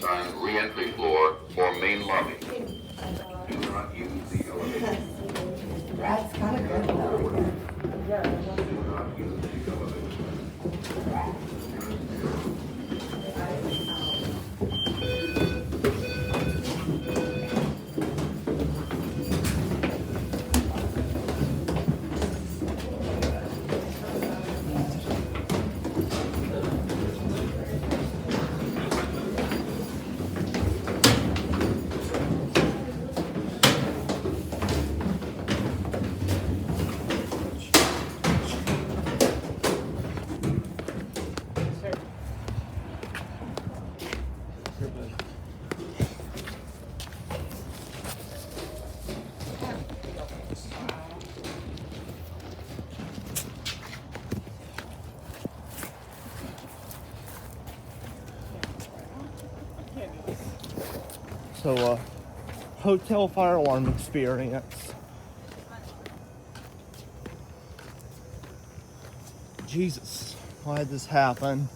unassigned re-entry floor or main lobby. Do not use the elevator. That's kind of good though. Do not use the elevator. So, hotel fire alarm experience. Jesus, why did this happen?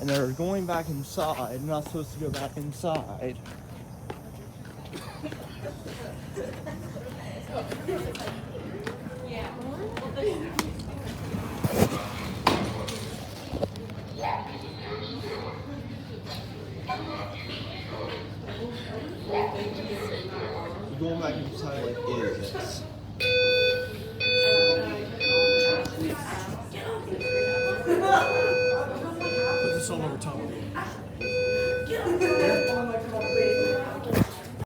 And they're going back inside. I'm not supposed to go back inside. We're going back inside like idiots. Put this all over top